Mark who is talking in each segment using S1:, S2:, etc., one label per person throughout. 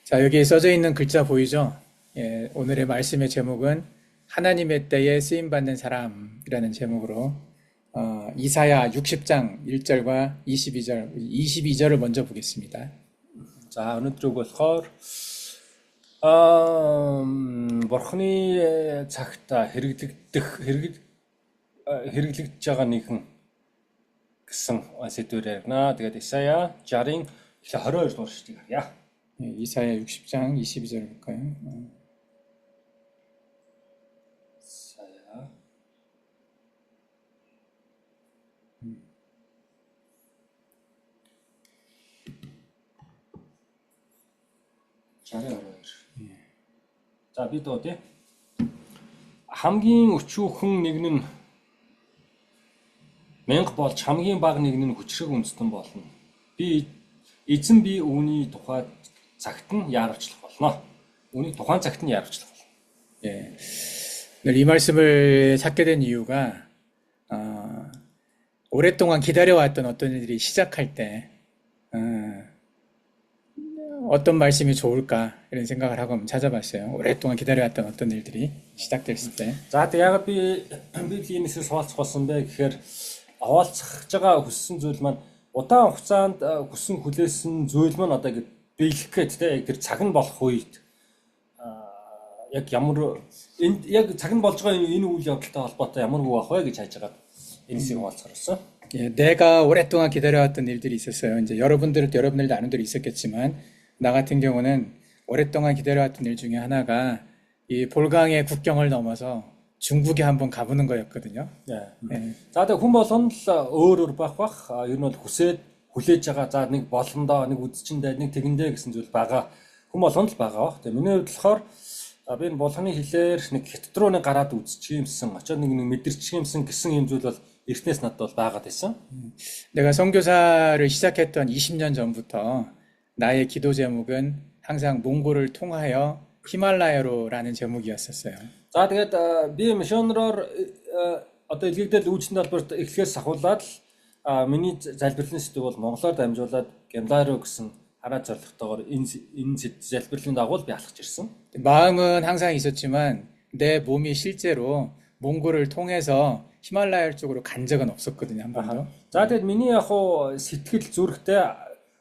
S1: 자, 여기 써져 있는 글자 보이죠? 예, 오늘의 말씀의 제목은 하나님의 때에 쓰임받는 사람이라는 제목으로 이사야 60장 1절과 22절을 먼저 보겠습니다.
S2: За өнөөдөр болохоор бурхны цагт хэрэглэгдэж байгаа нэгэн гэсэн сэдвээр ярина. Тэгээд Исая 60-ын 22 дугаар шүтгийг харъя.
S1: 예, 이사야 60장 22절 볼까요?
S2: Исая За бид одоо хамгийн өчүүхэн нэг нь мянга болж хамгийн бага нэг нь хүчрэг үндэстэн болно. Эзэн би үүний тухай цагт нь яарчлах болно. үүний тухайн цагт нь яарчлах болно.
S1: 예, 오늘 이 말씀을 찾게 된 이유가 오랫동안 기다려왔던 어떤 일들이 시작할 때 어떤 말씀이 좋을까 이런 생각을 하고 한번 찾아봤어요. 오랫동안 기다려왔던 어떤 일들이 시작됐을 때.
S2: За тэг яг би Библийн нэсээс хуваалцах болсон бэ гэхээр хуваалцах байгаа хүссэн зүйл маань удаан хугацаанд хүссэн хүлээсэн зүйл маань одоо ингэ биелэх гээд тэр цаг нь болох үед яг ямар энд яг цаг нь болж байгаа энэ үйл явдалтай холбоотой ямар үг ах вэ гэж хайж байгаа энэ хэсгийг хуваалцах болсон.
S1: 예, 내가 오랫동안 기다려왔던 일들이 있었어요. 이제 여러분들도 아는 대로 있었겠지만 나 같은 경우는 오랫동안 기다려왔던 일 중에 하나가 이 볼강의 국경을 넘어서 중국에 한번 가보는 거였거든요.
S2: За тэг хүн болгоно л өөр байх бах. Ер нь бол хүлээж байгаа. За нэг боломдоо, нэг үдчиндээ, нэг тэгэндээ гэсэн зүйл байгаа. Хүн болгоно л байгаа бах. Тэг миний хувьд болохоор би энэ болгоны хэлээр нэг хятад руу нэг гараад үзчих юмсан, очоод нэг мэдэрчих юмсан гэсэн юм зүйл бол эртнээс надад бол байгаад байсан.
S1: 내가 선교사를 시작했던 20년 전부터 나의 기도 제목은 항상 몽골을 통하여 히말라야로라는 제목이었었어요.
S2: За тэгээд би мишонероор одоо илгээгдэл үүсгэн талбарт эхлэхээс ахуулаад миний залбирлын сэдв бол монголоор дамжуулаад Гималаяру гэсэн хараад зорилготойгоор энэ залбирлын дагуу би алхаж ирсэн.
S1: 마음은 항상 있었지만 내 몸이 실제로 몽골을 통해서 히말라야 쪽으로 간 적은 없었거든요, 한 번도.
S2: За тэгээд миний яг хуу сэтгэл зүрхтэй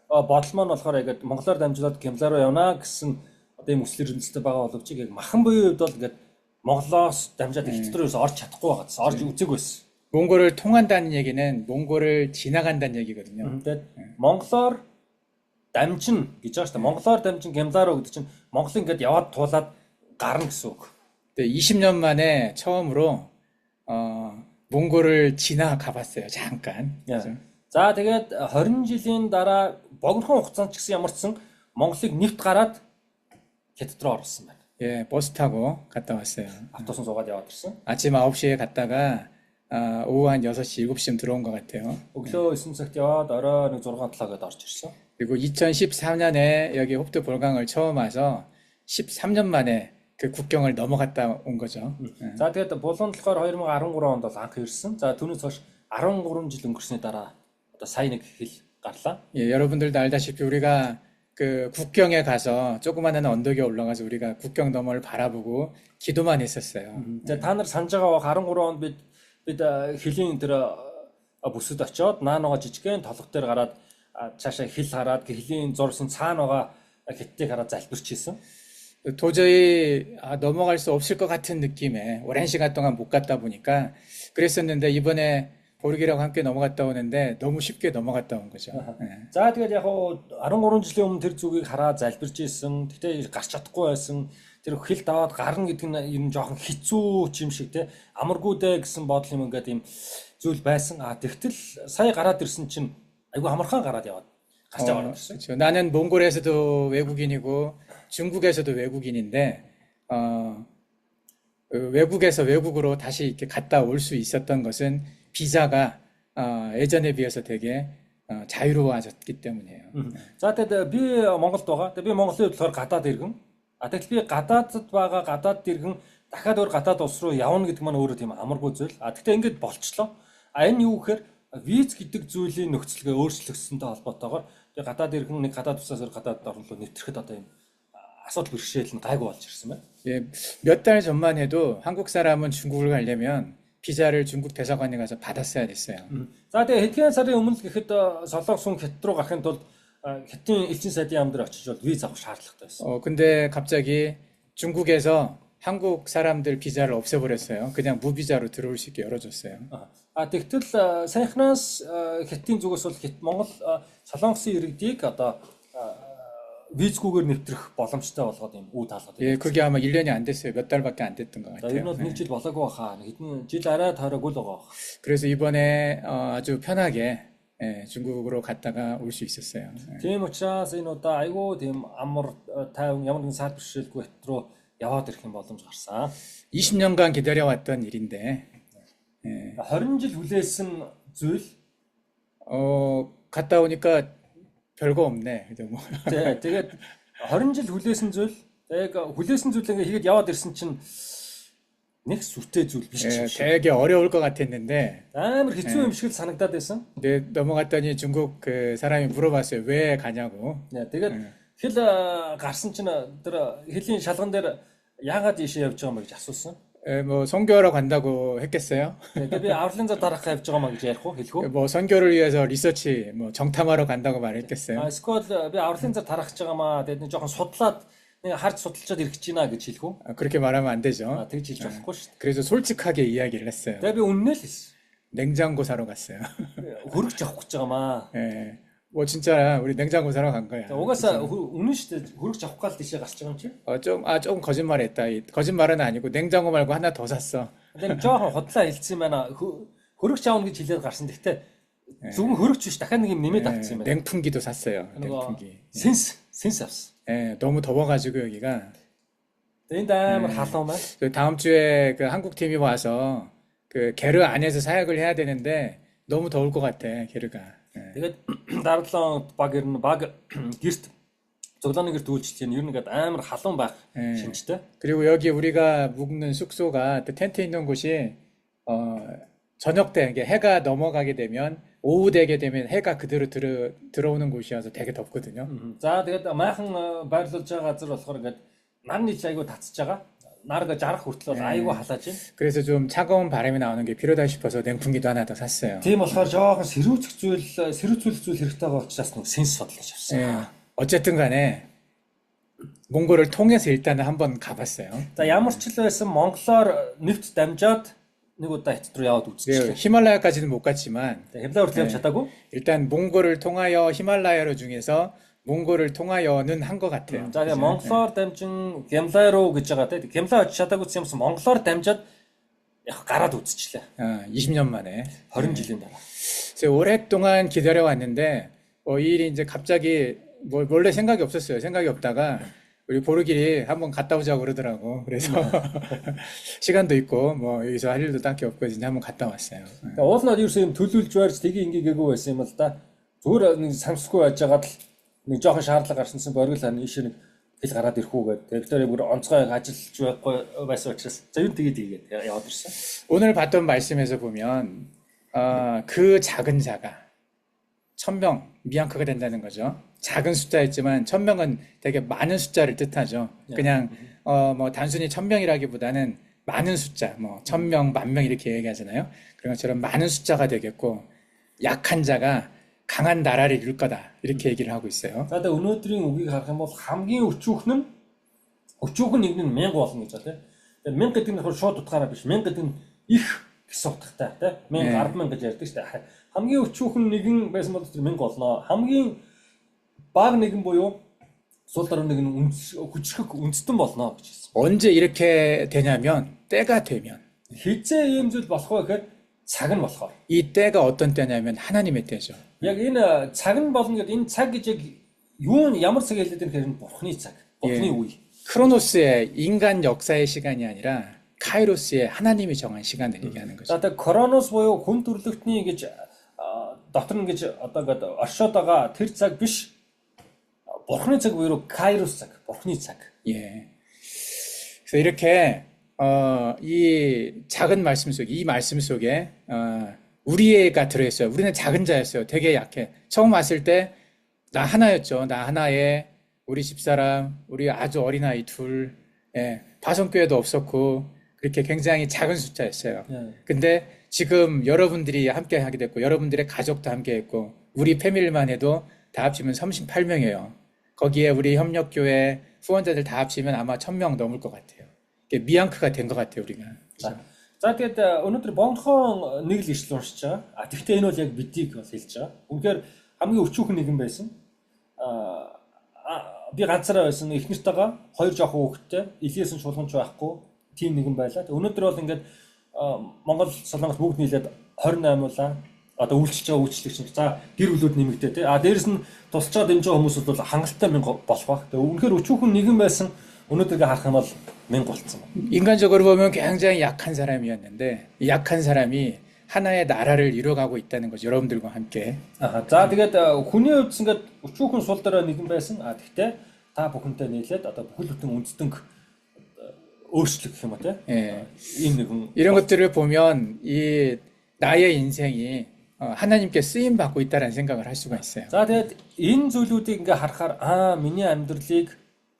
S2: бодол маань болохоор яг монголоор дамжуулаад Гималаруу явна гэсэн одоо юм өслөр үндэстэй байгаа боловч яг махан буюу хувьд бол ингээд монголоос дамжаад хятад руу орж чадахгүй байгаадс орж үзэг байсан.
S1: 몽골을 통한다는 얘기는 몽골을 지나간다는 얘기거든요.
S2: Тэгээд монголоор дамжин гэж байгаа шүү дээ. монголоор дамжин Гималаруу гэдэг чинь Монгол ингээд яваад туулаад гарна гэсэн үг.
S1: 20년 만에 처음으로 몽골을 지나가 봤어요. 잠깐.
S2: За тэгээд 20 жилийн дараа богинохон хугацаанд ч гэсэн ямар ч сан Монголыг нэвт гараад хятад руу орсон байна.
S1: 예, 버스 타고 갔다 왔어요.
S2: автобусан суугаад яваад ирсэн.
S1: 아침 9시에 갔다가 오후 한 6시, 7시쯤 들어온 것 같아요.
S2: өглөө 9 цагт яваад орой 6-7 гээд орж ирсэн.
S1: 그리고 2014년에 여기 홉트 볼강을 처음 와서 13년 만에 그 국경을 넘어갔다 온 거죠.
S2: За тэгээд булганд болохоор 2013 онд бол анх ирсэн. За түүнээс хойш 13 жил өнгөрсний дараа одоо сая нэг хил гарлаа.
S1: 예, 여러분들도 알다시피 우리가 그 국경에 가서 조그마한 언덕에 올라가서 우리가 국경 너머를 바라보고 기도만 했었어요.
S2: За та нар санаж байгаа 13 онд бид хилийн тэр бүсэд очиод наанаага жижигхэн толгой дээр гараад цаашаа хил хараад хилийн зурсан цаана байгаа хиттийг хараад залбирч ийсэн.
S1: 도저히 넘어갈 수 없을 것 같은 느낌에 오랜 시간 동안 못 갔다 보니까 그랬었는데 이번에 보르기라고 함께 넘어갔다 오는데 너무 쉽게 넘어갔다 온 거죠.
S2: За тэгээд яг 13 жилийн өмнө тэр зүгийг хараад залбирч ийсэн. Тэгтээ гарч чадахгүй байсан. Тэр хил даваад гарна гэдэг нь ер нь жоохон хэцүү ч юм шиг те амаргүй дээ гэсэн бодол юм ингээд юм зүйл байсан. Тэгтэл сая гараад ирсэн чинь айгүй амархан гараад яваад гарч яваад ирсэн.
S1: 그렇죠. 나는 몽골에서도 외국인이고 중국에서도 외국인인데 외국에서 외국으로 다시 이렇게 갔다 올 수 있었던 것은 비자가 예전에 비해서 되게 자유로워졌기 때문이에요.
S2: За тэгээд би Монголд байгаа. Тэгээд би Монголын болохоор гадаад иргэн. Тэгтэл би гадаадд байгаа гадаад иргэн дахиад өөр гадаад улс руу явна гэдэг маань өөрөө тийм амаргүй зүйл. Тэгтээ ингэж болчихлоо. Энэ юу гэхээр виз гэдэг зүйлийн нөхцөлгөө өөрчлөгдсөнтэй холбоотойгоор би гадаад иргэн нэг гадаад усаас өөр гадаад орн руу нэвтрэхэд одоо юм асуудал бэрхшээл нь гайгүй болж ирсэн байна.
S1: 예, 몇 달 전만 해도 한국 사람은 중국을 가려면 비자를 중국 대사관에 가서 받았어야 됐어요.
S2: За тэгээ хэдхэн сарын өмнө гэхэд Солонгос хүн Хятад руу гарахын тулд Хятадын элчин сайдын яам дээр очиж бол виз авах шаардлагатай байсан.
S1: 근데 갑자기 중국에서 한국 사람들 비자를 없애버렸어요. 그냥 무비자로 들어올 수 있게 열어줬어요.
S2: Тэгтэл саяхнаас Хятадын зүгээс бол Монгол Солонгосын иргэдийг одоо визгүйгээр нэвтрэх боломжтой болгоод юм үү таалгаад
S1: 예, 그게 아마 1년이 안 됐어요. 몇 달밖에 안 됐던 것
S2: За энэ
S1: 같아요.
S2: бол нэг жил болоогүй баха. Хэдэн жил арай тойроогүй л байгаа.
S1: 그래서 이번에 아주 편하게 중국으로 갔다가 올 수 있었어요.
S2: Тийм учраас энэ удаа айгүй тийм амар тайван ямар нэгэн сар бэрхшээлгүй Хятад руу яваад ирэх юм боломж гарсан.
S1: 20년간 기다려왔던 일인데
S2: 20 жил хүлээсэн зүйл
S1: 갔다 오니까 별거 없네. 그죠 뭐.
S2: тэгээд 20 жил хүлээсэн зүйл яг хүлээсэн зүйл ингээ хийгээд яваад ирсэн чинь нэг сүртэй зүйл биш ч юм шиг.
S1: 되게 어려울 것 같았는데
S2: амар хэцүү юм шиг л санагдаад байсан.
S1: 네, 넘어갔더니 중국 그 사람이 물어봤어요. 왜 가냐고.
S2: Тэгээд хэл гарсан чинь тэр хэлийн шалган дээр яагаад ийшээ явж байгаа юм бэ гэж асуусан.
S1: 뭐 선교하러 간다고 했겠어요?
S2: Тэгээд би авралын зав дараах явж байгаа маа гэж ярих уу хэлэх үү?
S1: 뭐 선교를 위해서 리서치 뭐 정탐하러 간다고 말했겠어요?
S2: Эсвэл би авралын зав дараах гэж байгаа маа. Тэгээд нэг жоохон судлаад нэг харж судалчаад ирэх гэж байна гэж хэлэх үү?
S1: 그렇게 말하면 안 되죠.
S2: тэгж хэлж болохгүй шүү дээ.
S1: 그래서 솔직하게 이야기를 했어요.
S2: Тэгээд би үннээ л хэлсэн.
S1: 냉장고 사러 갔어요.
S2: Хөрөгч авах гэж байгаа маа.
S1: 예, 뭐 진짜 우리 냉장고 사러 간 거야.
S2: 우가사 үнэн шүү дээ. Хөрөгч авах гал тийшээ гарч байгаа юм чи.
S1: 조금 거짓말했다. 거짓말은 아니고 냉장고 말고 하나 더 샀어.
S2: Тэгээд жоохон худлаа хэлсэн юм байна. Хөрөгч аавна гэж хэлээд гарсан. Гэхдээ зөвхөн хөрөгч биш дахиад нэг юм нэмээд авчихсан юм байна.
S1: 냉풍기도 샀어요. 냉풍기.
S2: 센스 авсан.
S1: 예, 너무 더워가지고 여기가.
S2: Тэгээд амар халуун байна.
S1: 그 다음 주에 그 한국 팀이 와서 그 게르 안에서 사역을 해야 되는데 너무 더울 것 같아. 게르가.
S2: Тэгээд дараалал баг ирнэ баг гэрт цуглааны гэрт үйлчлэх нь ер нь гээд амар халуун байх шинжтэй.
S1: 그리고 여기 우리가 묵는 숙소가 텐트 있는 곳이 저녁 때 이게 해가 넘어가게 되면 오후 되게 되면 해가 그대로 들어오는 곳이어서 되게 덥거든요.
S2: За тэгээд майхан байрлуулж байгаа газар болохоор ингээд нар нийт айгүй татж байгаа. нар가 жарах хүртэл айгүй халааж байна.
S1: 그래서 좀 차가운 바람이 나오는 게 필요하다 싶어서 냉풍기도 하나 더 샀어요.
S2: Тийм болохоор жоохон сэрүүцэх зүйл хэрэгтэй байгаа учраас нэг сенс бодлож авсан.
S1: 예, 어쨌든 간에 몽골을 통해서 일단은 한번 가봤어요.
S2: За ямар ч л байсан монголоор нэвт дамжаад нэг удаа Хятад руу яваад үзчихлээ.
S1: 히말라야까지는 못 갔지만
S2: Хямлаа хүртэл явж чадаагүй.
S1: 일단 몽골을 통하여 히말라야로 중에서 몽골을 통하여는 한 것 같아요.
S2: За тэгээ монголоор дамжин Хямлаа руу гэж байгаа те. Хямлаа очиж чадаагүй юмсан монголоор дамжаад яг гараад үзчихлээ.
S1: 20년 만에.
S2: 20 жилийн дараа.
S1: 그래서 오랫동안 기다려왔는데 이 일이 이제 갑자기 원래 생각이 없었어요. 생각이 없다가 우리 보르길이 한번 갔다 오자고 그러더라고. 그래서 시간도 있고 뭐 여기서 할 일도 딱히 없고 이제 한번 갔다 왔어요.
S2: Уулнаад ерөөсөө юм төлөвлөж байрч тгийг ингэгээгүй байсан юм л да. Зүгээр нэг самсгүй байж байгаад л нэг жоохон шаардлага гарсансан боргил хань ийш нэг хэл гараад ирэх үү гэдэг. Тэр бүр онцгой ажиллаж байхгүй байсан учраас за юу тэгээд яваад ирсэн.
S1: 오늘 봤던 말씀에서 보면 그 작은 자가 1000명 미앙크가 된다는 거죠. 작은 숫자였지만 1000명은 되게 많은 숫자를 뜻하죠. 그냥 뭐 단순히 1000명이라기보다는 많은 숫자, 뭐 1000명, 10,000명 이렇게 얘기하잖아요. 그런 것처럼 많은 숫자가 되겠고 약한 자가 강한 나라를 이룰 거다 이렇게 얘기를 하고 있어요.
S2: За тэгээ өнөөдрийн үгийг харах юм бол хамгийн өчүүхэн нэг нь 1000 болно гэж байна. Тэгээ 1000 гэдэг нь шууд утгаараа биш 1000 гэдэг нь их гэсэн утгатай тий 1000 10,000 гэж ярьдаг шүү дээ. Хамгийн өчүүхэн нэгэн байсан бол тэр 1000 болно. Хамгийн бага нэгэн буюу сул дараа нэг нь хүчрэх үндэстэн болно гэж хэлсэн.
S1: 언제 이렇게 되냐면 때가 되면
S2: Хизээ ийм зүйл болох вэ гэхээр цаг нь болохоор.
S1: 이 때가 어떤 때냐면 하나님의 때죠.
S2: Яг энэ цаг нь болно гэдэг энэ цаг гэж яг юу нь ямар цаг хэлээд байгаа юм бурхны цаг. Бурхны үе.
S1: 크로노스의 인간 역사의 시간이 아니라 카이로스의 하나님이 정한 시간을 얘기하는 거죠.
S2: За тэгээ Коронос буюу хүн төрлөختний гэж дотор нь гэж одоо ингээд оршоод байгаа тэр цаг биш. Бурхны цаг буюу Кайрос цаг, бурхны цаг.
S1: 예. 그래서 이렇게 이 작은 말씀 속에 이 말씀 속에 우리가 들어있어요. 우리는 작은 자였어요. 되게 약해. 처음 왔을 때 나 하나였죠. 나 하나에 우리 집사람, 우리 아주 어린아이 둘, 파송교회도 없었고, 그렇게 굉장히 작은 숫자였어요.
S2: 예.
S1: 근데 지금 여러분들이 함께 하게 됐고, 여러분들의 가족도 함께 했고, 우리 패밀리만 해도 다 합치면 38명이에요. 거기에 우리 협력교회 후원자들 다 합치면 아마 1000명 넘을 것 같아요. 이게 미앙크가 된 것 같아요, 우리가.
S2: За тэгээд өнөөдөр богинохон нэг л ишлэл уншиж байгаа. Тэгэхдээ энэ бол яг бидийг бас хэлж байгаа. Үнэхээр хамгийн өчүүхэн нэгэн байсан. Би ганцаараа байсан. Их нартайгаа хоёр жоохон хүүхэдтэй. Илээс нь шулганч байхгүй. Тим нэгэн байлаа. Өнөөдөр бол ингээд Монгол Солонгос бүгд нийлээд 28 улаан одоо үйлчлж байгаа үйлчлэгч нар. За гэр бүлүүд нэмэгдээ тий. Дээрэс нь тусалж байгаа дэмжиж байгаа хүмүүс бол хангалттай мянга болох баг. Тэгээ үнэхээр өчүүхэн нэгэн байсан. өнөөдрийг харах юм бол мянга болцсон.
S1: 인간적으로 보면 굉장히 약한 사람이었는데 이 약한 사람이 하나의 나라를 이뤄가고 있다는 거죠. 여러분들과 함께.
S2: За тэгээд хүний хувьд ингээд өчүүхэн сул дараа нэгэн байсан. Гэхдээ та бүхэнтэй нийлээд одоо бүхэл бүтэн үндэстэнг өөрчлөх гэх юм уу те. ийм нэгэн
S1: 이런 것들을 보면 이 나의 인생이 하나님께 쓰임 받고 있다라는 생각을 할 수가 있어요.
S2: За тэгээд энэ зүйлүүдийг ингээ харахаар миний амьдралыг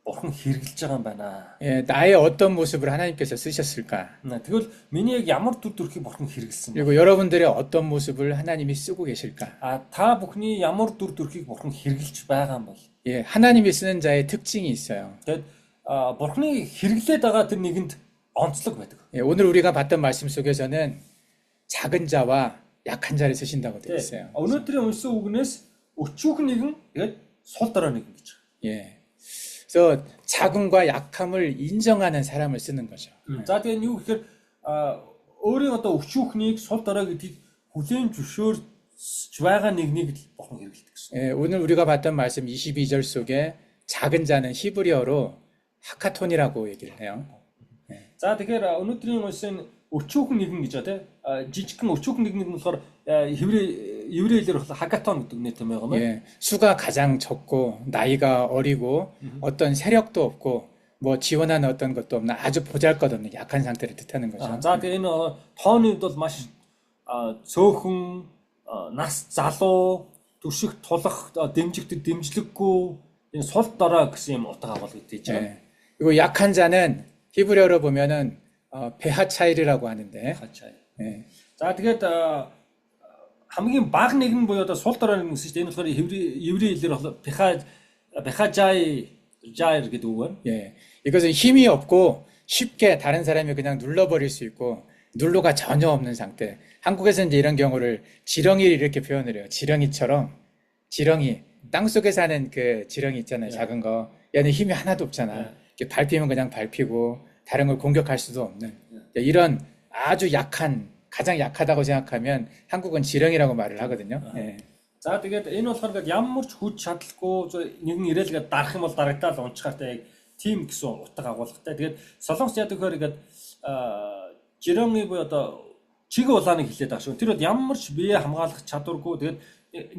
S2: бурхан хэрэгжилж байгаа юм байна.
S1: 나의 어떤 모습을 하나님께서 쓰셨을까?
S2: Тэгвэл миний яг ямар төр төрхийг бурхан хэрэгжилсэн бэ?
S1: 그리고 여러분들의 어떤 모습을 하나님이 쓰고 계실까?
S2: Та бүхний ямар төр төрхийг бурхан хэрэгжилж байгаа юм бол?
S1: 하나님이 쓰는 자의 특징이 있어요.
S2: Тэгээд бурханы хэрэглээд байгаа тэр нэгэнд онцлог байдаг.
S1: 오늘 우리가 봤던 말씀 속에서는 작은 자와 약한 자를 쓰신다고 되어 있어요.
S2: өнөөдрийн уншсан үгнээс өчүүхэн нэгэн тэгээд сул дараа нэгэн гэж.
S1: 그래서 작음과 약함을 인정하는 사람을 쓰는 거죠.
S2: За тэгээд юу гэхээр өөрийн одоо өчүүхнийг сул дараа гэдгийг хүлээн зөвшөөрч байгаа нэгнийг бурхан хэрэглэдэг гэсэн.
S1: 오늘 우리가 봤던 말씀 22절 속에 작은 자는 히브리어로 하카톤이라고 얘기를 해요.
S2: За тэгэхээр өнөөдрийн уншсан өчүүхэн нэгэн гэж ба тий жижигхэн өчүүхэн нэгэн болохоор еврейлэр 하카톤 гэдэг нэр томьёо юм.
S1: 수가 가장 적고 나이가 어리고 어떤 세력도 없고 뭐 지원하는 어떤 것도 없는 아주 보잘것없는 약한 상태를 뜻하는 거죠.
S2: За тэгээ энэ тооны хувьд бол маш цөөхөн нас залуу түшиг тулах дэмжигдэл дэмжлэггүй энэ сул дараа гэсэн юм утга агуулгад ийж байгаа.
S1: 그리고 약한 자는 히브리어로 보면은 베하차일이라고 하는데.
S2: За тэгээд хамгийн бага нэгэн буюу одоо сул дараа нэгэн гэсэн чинь энэ болохоор еврей хэлээр 베하자이 자ир гэдэг үг байна.
S1: 이것은 힘이 없고 쉽게 다른 사람이 그냥 눌러버릴 수 있고 눌로가 전혀 없는 상태. 한국에서 이제 이런 경우를 지렁이를 이렇게 표현을 해요. 지렁이처럼 지렁이 땅 속에 사는 그 지렁이 있잖아요. 작은 거. 얘는 힘이 하나도 없잖아. 밟히면 그냥 밟히고 다른 걸 공격할 수도 없는 이런 아주 약한 가장 약하다고 생각하면 한국은 지렁이라고 말을 하거든요.
S2: За тэгээд энэ болохоор ямар ч хүч чадалгүй нэгэн ирээлгээд дарах юм бол дарагтаал унчхаартай тим гэсэн утга агуулгатай. Тэгээд солонгос яадаг хөр ингээд жироны буюу одоо чиг улааныг хилээд байгаа шүү. Тэр бол ямар ч бие хамгаалах чадваргүй тэгээд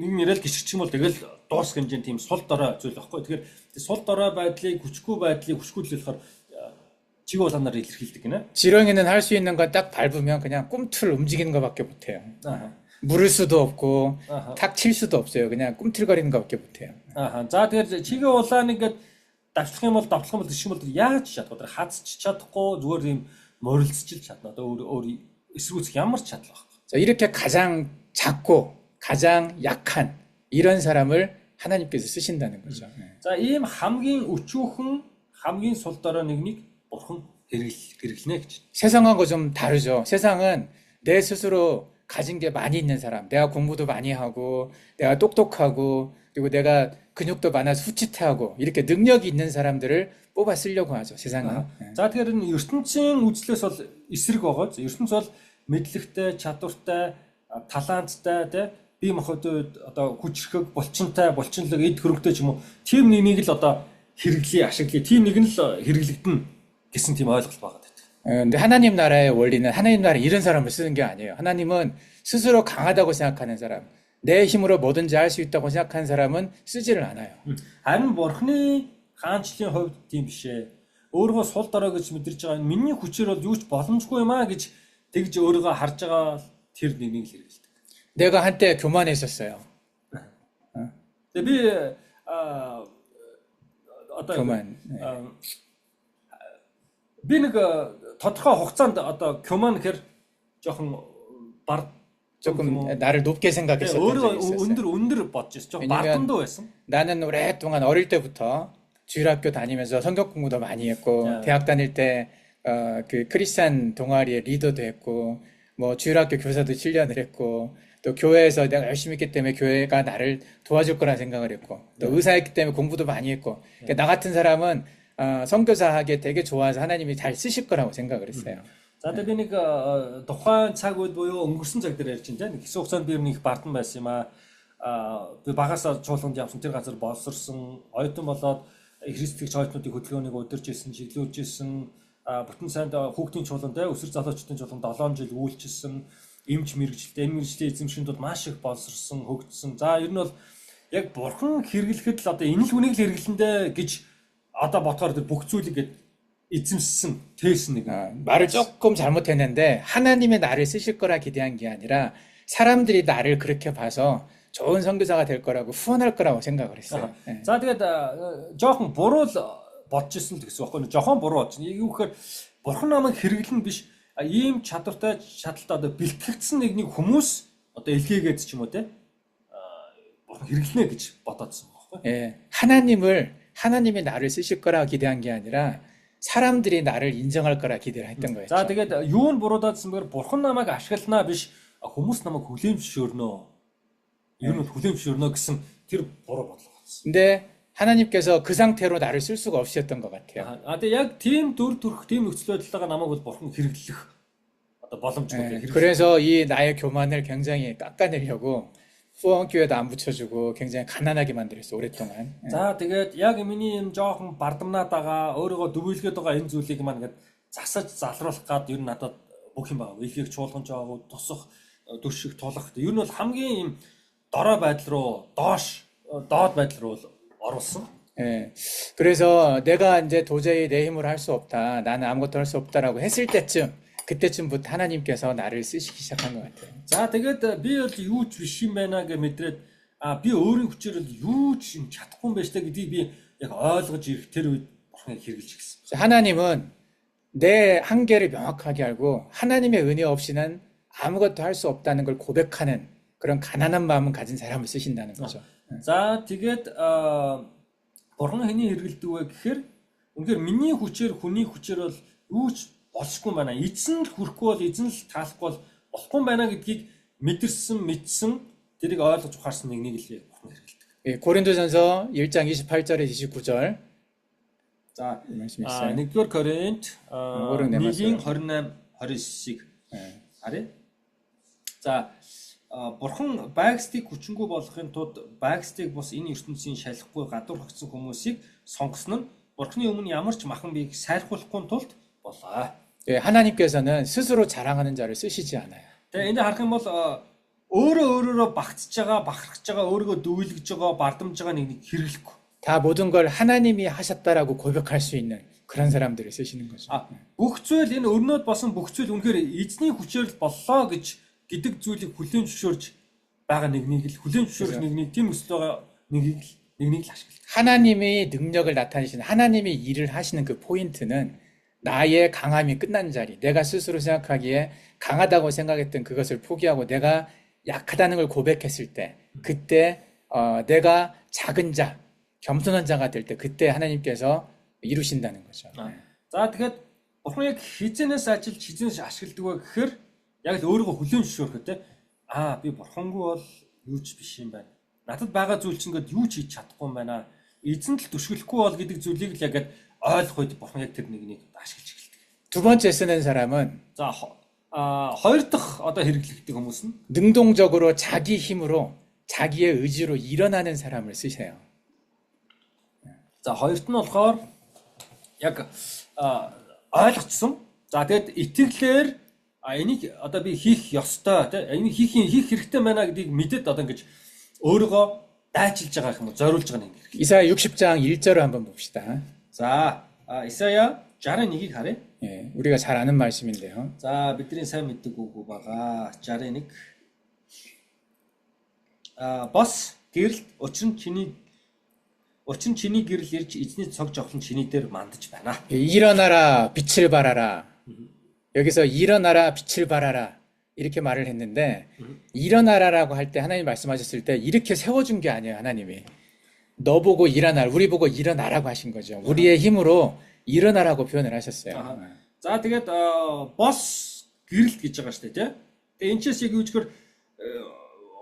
S2: нэгэн ирээл гიშгч юм бол тэгэл дуус хэмжээний тийм сул дорой зүйл баггүй. Тэгэхээр сул дорой байдлыг хүчгүй байдлыг хүчгүүлэх болохоор чиг улаанаар илэрхийлдэг гинэ.
S1: 지렁이는 할 수 있는 건 딱 밟으면 그냥 꿈틀 움직이는 것밖에 못해요. 물을 수도 없고 탁 칠 수도 없어요. 그냥 꿈틀거리는 것밖에 못해요.
S2: За тэгээд чигээ улааныг ингээд давчлах юм бол гэх юм бол яаж чадах вэ? Хазч чадахгүй зүгээр юм морилцчил чадна. Одоо өөр эсрүүцэх ямар ч чадал байхгүй.
S1: 자, 이렇게 가장 작고 가장 약한 이런 사람을 하나님께서 쓰신다는 거죠.
S2: За ийм хамгийн өчүүхэн хамгийн сул дараа нэгнийг бурхан хэрэглэнэ гэж.
S1: 세상하고 좀 다르죠. 세상은 내 스스로 가진 게 많이 있는 사람, 내가 공부도 많이 하고, 내가 똑똑하고, 그리고 내가 근육도 많아서 후치트하고 이렇게 능력이 있는 사람들을 뽑아 쓰려고 하죠. 세상은.
S2: За тэгэхээр энэ ертөнцийн үзлээс бол эсрэг байгаа. ертөнц бол мэдлэгтэй, чадвартай, таланттай, тэ бие махбодод одоо хүчрхэг, булчинлаг, эд хөрөнгөтэй ч юм уу. Тим нэг л одоо хэрэглэе, ашиглая. Тим нэг нь л хэрэглэгдэнэ гэсэн тийм ойлголт байгаа.
S1: 근데 하나님 나라의 원리는 하나님 나라에 이런 사람을 쓰는 게 아니에요. 하나님은 스스로 강하다고 생각하는 사람, 내 힘으로 뭐든지 할 수 있다고 생각하는 사람은 쓰지를 않아요.
S2: харин бурхны хаанчлалын хувьд тийм биш ээ. Өөрийгөө сул дараа гэж мэдэрч байгаа миний хүчээр бол юу ч боломжгүй юм аа гэж тэгж өөрийгөө харж байгаа тэр нэгнийг хэрэгэлдэг.
S1: 내가 한때 교만했었어요.
S2: Тэгээ би одоо
S1: 교만.
S2: би нэг тодорхой хугацаанд одоо 교만 гэхэр жоохон бар
S1: 조금 나를 높게 생각했었던 적이
S2: өөрөө
S1: 있었어요.
S2: өндөр бодож 있어. 좀
S1: 왜냐면
S2: бардамдуу байсан.
S1: 나는 오랫동안 어릴 때부터 주일학교 다니면서 성경 공부도 많이 했고,
S2: 야.
S1: 대학 다닐 때, 그 크리스찬 동아리의 리더도 했고, 뭐 주일학교 교사도 7년을 했고, 또 교회에서 내가 열심히 했기 때문에 교회가 나를 도와줄 거라 생각을 했고, 또 의사였기 때문에 공부도 많이 했고, 그러니까 나 같은 사람은 선교사 하기 되게 좋아서 하나님이 잘 쓰실 거라고 생각을 했어요.
S2: За тэгээ би нэг тухайн цаг үед буюу өнгөрсөн цаг дээр ярьж байна. Нэг хэсэг хугацаанд би нэг бардам байсан юм аа. Би багасаа чуулганд явсан тэр газар боловсрсон, оюутан болоод христчлийн оюутнуудын хөдөлгөөнийг удирж исэн, чиглүүлж исэн, бүтэн сайнд хүүхдийн чуулганд, өсвөр залуучуудын чуулганд 7 жил үйлчилсэн, эмч мэрэгчлээ, энэ мэрэгчлийн эзэмшиндүүд маш их боловсрсон, хөгжсөн. За ер нь бол яг бурхан хэрэглэхэд л одоо энэ л үнийг л хэрэглэндэ гэж одоо ботхоор тэр бүх зүйлийг эзэмссэн тест нэг.
S1: 말을 조금 잘못했는데 하나님의 나를 쓰실 거라 기대한 게 아니라 사람들이 나를 그렇게 봐서 좋은 선교사가 될 거라고 후원할 거라고 생각을 했어요. 예.
S2: За тэгээд жоохон буруу л бодож ирсэн л гэсэн байхгүй юу? Жоохон буруу бодсон. Юу гэхээр бурхан намайг хэрэглэн биш ийм чадвартай шаталтай одоо бэлтгэгдсэн нэг хүмүүс одоо илгээгээд ч юм уу те бурхан хэрэглэнэ гэж бодоодсон байхгүй юу?
S1: 예. 하나님이 나를 쓰실 거라 기대한 게 아니라 사람들이 나를 인정할 거라 기대를 했던 거예요.
S2: За тэгээд юу нь буруудаадсан бэгээр бурхан намайг ашигланаа биш хүмүүс намайг хүлээмжшөөрнө. Ер нь хүлээмжшөөрнө гэсэн тэр буруу бодлого болсон.
S1: 근데 하나님께서 그 상태로 나를 쓸 수가 없으셨던 것 같아요.
S2: Тэгээд яг тийм дүр төрх тийм нөхцөл байдлаагаа намайг бол бурхан хэрэглэх одоо боломжтой хэрэглэх.
S1: 그래서 이 나의 교만을 굉장히 깎아내려고 후원교회도 안 붙여주고 굉장히 가난하게 만들었어 오랫동안.
S2: За тэгээд яг миний юм жоохон бардамнаад байгаа өөрийгөө дөвөөлгээд байгаа энэ зүйлийг маань ингээд засаж залруулах гад ер нь надад бүх юм байгаа. Илгээх чуулган жаагүй тусах дүршиг тулах. Ер нь бол хамгийн юм дорой байдал руу доод байдал руу оруулсан.
S1: 예. 그래서 내가 이제 도저히 내 힘으로 할 수 없다. 나는 아무것도 할 수 없다라고 했을 그때쯤부터 하나님께서 나를 쓰시기 시작한 것 같아요.
S2: За тэгээд би бол юу ч биш юм байна гэж мэдрээд би өөрийн хүчээр бол юу ч чадахгүй юм байна штэ гэдгийг би яг ойлгож ирэх тэр үед бурхныг хэрэгжилж гисэн.
S1: 하나님은 내 한계를 명확하게 알고 하나님의 은혜 없이는 아무것도 할 수 없다는 걸 고백하는 그런 가난한 마음을 가진 사람을 쓰신다는 거죠.
S2: За тэгээд бурхан хэний хэрэгэлдэг вэ гэхээр үнэхээр миний хүчээр хүний хүчээр бол юу ч болшгүй юм байна. Эзэн л хүрэхгүй бол эзэн л таалахгүй бол болохгүй юм байна гэдгийг мэдсэн тэрийг ойлгож ухаарсан нэгнийг л бурхан хэрэгэлдэг.
S1: 예, 고린도전서 1장 28절에 29절.
S2: За
S1: 말씀 있어요.
S2: 1-р Коринт
S1: өөрөөр нэмээд
S2: 1:28-29-ийг харъя. За бурхан байгстыг хүчингүй болгохын тулд байгстыг бус энэ ертөнцийн шалахгүй гадуурхагдсан хүмүүсийг сонгосон нь бурханы өмнө ямар ч махан биеийг сайрхуулахгүй тулд болоо.
S1: 예, 하나님께서는 스스로 자랑하는 자를 쓰시지 않아요.
S2: Тэгээ энд харах юм бол өөрөөрөө багтж байгаа, бахархж байгаа, өөрийгөө дүүлгэж байгаа, бардамж байгаа нэг хэрэглэхгүй.
S1: 다 모든 걸 하나님이 하셨다라고 고백할 수 있는 그런 사람들을 쓰시는 거죠.
S2: Бүх зүйл энэ өрнөд босон бүх зүйл үнэхээр эзний хүчээр л боллоо гэдэг зүйлийг хүлээн зөвшөөрж байгаа нэгнийг л хүлээн зөвшөөрөх нэгнийг тийм өсөл байгаа нэгнийг л ашигладаг.
S1: 하나님의 능력을 나타내시는 하나님이 일을 하시는 그 포인트는 나의 강함이 끝난 자리, 내가 스스로 생각하기에 강하다고 생각했던 그것을 포기하고 내가 약하다는 걸 고백했을 때, 그때 내가 작은 자, 겸손한 자가 될 때 그때 하나님께서 이루신다는 거죠.
S2: За тэгэхээр бурхан яг хизэнээс ажиллаж хизэнээс ашигладаг вэ гэхээр яг л өөрийгөө хүлээн зөвшөөрөхөд би бурхангүй бол юу ч биш юм байна. Надад байгаа зүйл чинь ингээд юу ч хийж чадахгүй юм байна. Эзэнт л түшгэлэхгүй бол гэдэг зүйлийг л яг ойлгох үед бурхан яг тэр нэгнийг ашиглаж эхэлдэг.
S1: 두 번째 쓰는 사람은
S2: За хоёр дахь одоо хэрэглэгддэг хүмүүс нь
S1: 능동적으로 자기 힘으로 자기의 의지로 일어나는 사람을 쓰세요.
S2: за хоёрт нь болохоор яг ойлгоцсон. За тэгэд итгэлээр энийг одоо би хийх ёстой тий энийг хийх хэрэгтэй байна гэдгийг мэдээд одоо ингэж өөрийгөө дайчилж байгаа юм уу зориулж байгаа нэг.
S1: 이사야 60장 1절을 한번 봅시다.
S2: За 이사야 61-ийг харъя.
S1: 예, 우리가 잘 아는 말씀인데요.
S2: За бидний сайн мэддэг үг байгаа. 61. Бас гэрэлт учир нь чиний Учир нь чиний гэрэл ирж эзний цог жавхлан чиний дээр мандаж байна.
S1: 일어나라, 빛을 발하라. 여기서 일어나라, 빛을 발하라. 이렇게 말을 했는데, 일어나라라고 할 때 하나님 말씀하셨을 때 이렇게 세워준 게 아니에요, 하나님이. 너 보고 일어나라, 우리 보고 일어나라고 하신 거죠. 우리의 힘으로 일어나라고 표현을 하셨어요.
S2: За тэгээд бос гэрэлт гэж байгаа шүү дээ тий. Тэгээд энэ ч яг юу гэхээр